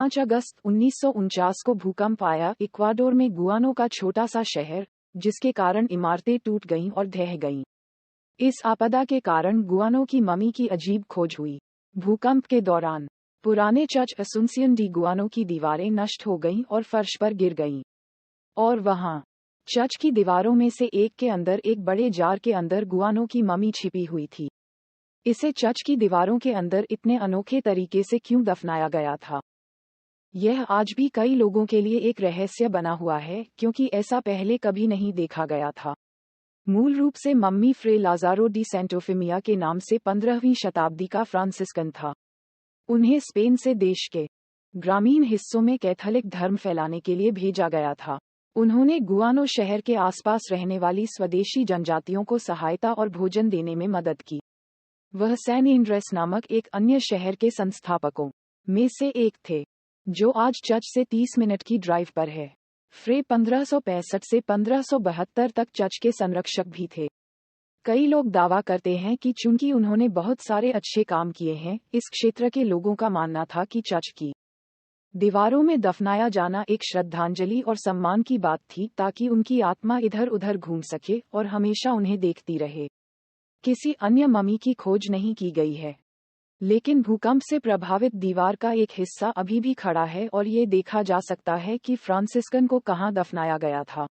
5 अगस्त 1949 को भूकंप आया। इक्वाडोर में गुआनो का छोटा सा शहर, जिसके कारण इमारतें टूट गईं और ढह गईं। इस आपदा के कारण गुआनो की ममी की अजीब खोज हुई। भूकंप के दौरान पुराने चर्च असुंसियन डी गुआनो की दीवारें नष्ट हो गईं और फर्श पर गिर गईं। और वहां चर्च की दीवारों में से एक के अंदर एक बड़े जार के अंदर गुआनो की ममी छिपी हुई थी। इसे चर्च की दीवारों के अंदर इतने अनोखे तरीके से क्यों दफनाया गया था, यह आज भी कई लोगों के लिए एक रहस्य बना हुआ है, क्योंकि ऐसा पहले कभी नहीं देखा गया था। मूल रूप से मम्मी फ्रे लाजारो डी सेंटोफिमिया के नाम से 15वीं शताब्दी का फ्रांसिस्कन था। उन्हें स्पेन से देश के ग्रामीण हिस्सों में कैथोलिक धर्म फैलाने के लिए भेजा गया था। उन्होंने गुआनो शहर के आसपास रहने वाली स्वदेशी जनजातियों को सहायता और भोजन देने में मदद की। वह सैन इंड्रेस नामक एक अन्य शहर के संस्थापकों में से एक थे, जो आज चर्च से 30 मिनट की ड्राइव पर है। फ्रे 1565 से 1572 तक चर्च के संरक्षक भी थे। कई लोग दावा करते हैं कि चूंकि उन्होंने बहुत सारे अच्छे काम किए हैं, इस क्षेत्र के लोगों का मानना था कि चर्च की दीवारों में दफनाया जाना एक श्रद्धांजलि और सम्मान की बात थी, ताकि उनकी आत्मा इधर उधर घूम सके और हमेशा उन्हें देखती रहे। किसी अन्य ममी की खोज नहीं की गई है, लेकिन भूकंप से प्रभावित दीवार का एक हिस्सा अभी भी खड़ा है और ये देखा जा सकता है कि फ्रांसिस्कन को कहाँ दफनाया गया था।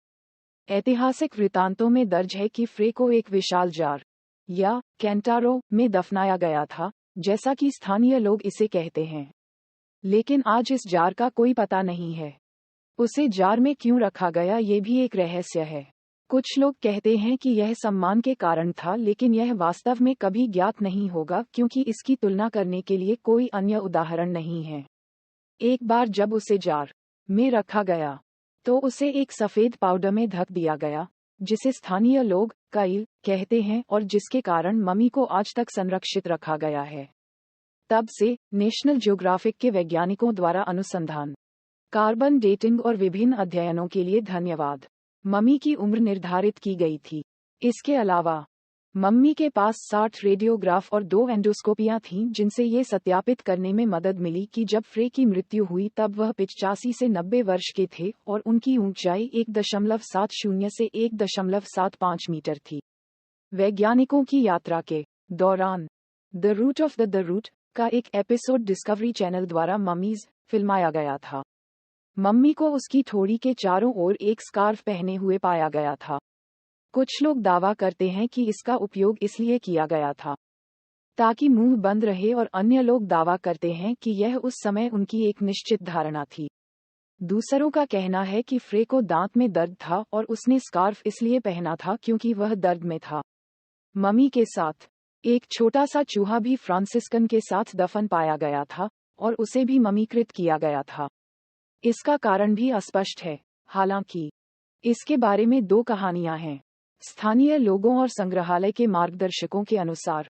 ऐतिहासिक वृत्तांतों में दर्ज है कि फ्रे को एक विशाल जार या कैंटारो में दफनाया गया था, जैसा कि स्थानीय लोग इसे कहते हैं। लेकिन आज इस जार का कोई पता नहीं है। उसे जार में क्यों रखा गया, ये भी एक रहस्य है। कुछ लोग कहते हैं कि यह सम्मान के कारण था, लेकिन यह वास्तव में कभी ज्ञात नहीं होगा, क्योंकि इसकी तुलना करने के लिए कोई अन्य उदाहरण नहीं है। एक बार जब उसे जार में रखा गया, तो उसे एक सफेद पाउडर में ढक दिया गया, जिसे स्थानीय लोग काइल कहते हैं और जिसके कारण ममी को आज तक संरक्षित रखा गया है। तब से नेशनल ज्योग्राफिक के वैज्ञानिकों द्वारा अनुसंधान, कार्बन डेटिंग और विभिन्न अध्ययनों के लिए धन्यवाद। मम्मी की उम्र निर्धारित की गई थी। इसके अलावा मम्मी के पास 60 रेडियोग्राफ और 2 एंडोस्कोपियां थीं, जिनसे ये सत्यापित करने में मदद मिली कि जब फ्रे की मृत्यु हुई तब वह 85 से 90 वर्ष के थे और उनकी ऊंचाई 1.70 से 1.75 मीटर थी। वैज्ञानिकों की यात्रा के दौरान the route of the route का एक एपिसोड डिस्कवरी चैनल द्वारा मम्मीज फिल्माया गया था। मम्मी को उसकी ठोड़ी के चारों ओर एक स्कार्फ पहने हुए पाया गया था। कुछ लोग दावा करते हैं कि इसका उपयोग इसलिए किया गया था ताकि मुंह बंद रहे, और अन्य लोग दावा करते हैं कि यह उस समय उनकी एक निश्चित धारणा थी। दूसरों का कहना है कि फ्रे को दांत में दर्द था और उसने स्कार्फ इसलिए पहना था क्योंकि वह दर्द में था। मम्मी के साथ एक छोटा सा चूहा भी फ्रांसिस्कन के साथ दफन पाया गया था और उसे भी ममीकृत किया गया था। इसका कारण भी अस्पष्ट है। हालांकि इसके बारे में 2 कहानियां हैं। स्थानीय लोगों और संग्रहालय के मार्गदर्शकों के अनुसार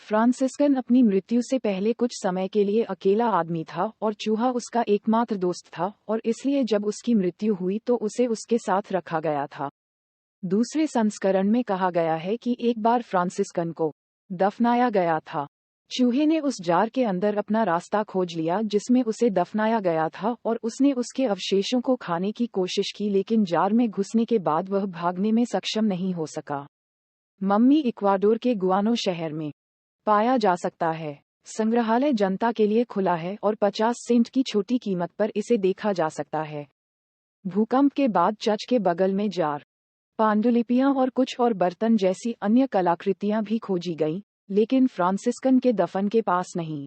फ्रांसिस्कन अपनी मृत्यु से पहले कुछ समय के लिए अकेला आदमी था और चूहा उसका एकमात्र दोस्त था, और इसलिए जब उसकी मृत्यु हुई तो उसे उसके साथ रखा गया था। दूसरे संस्करण में कहा गया है कि एक बार फ्रांसिस्कन को दफनाया गया था। चूहे ने उस जार के अंदर अपना रास्ता खोज लिया जिसमें उसे दफनाया गया था, और उसने उसके अवशेषों को खाने की कोशिश की, लेकिन जार में घुसने के बाद वह भागने में सक्षम नहीं हो सका। मम्मी इक्वाडोर के गुआनो शहर में पाया जा सकता है। संग्रहालय जनता के लिए खुला है और 50 सेंट की छोटी कीमत पर इसे देखा जा सकता है। भूकंप के बाद चर्च के बगल में जार, पांडुलिपियां और कुछ और बर्तन जैसी अन्य कलाकृतियां भी खोजी गईं, लेकिन फ्रांसिस्कन के दफन के पास नहीं।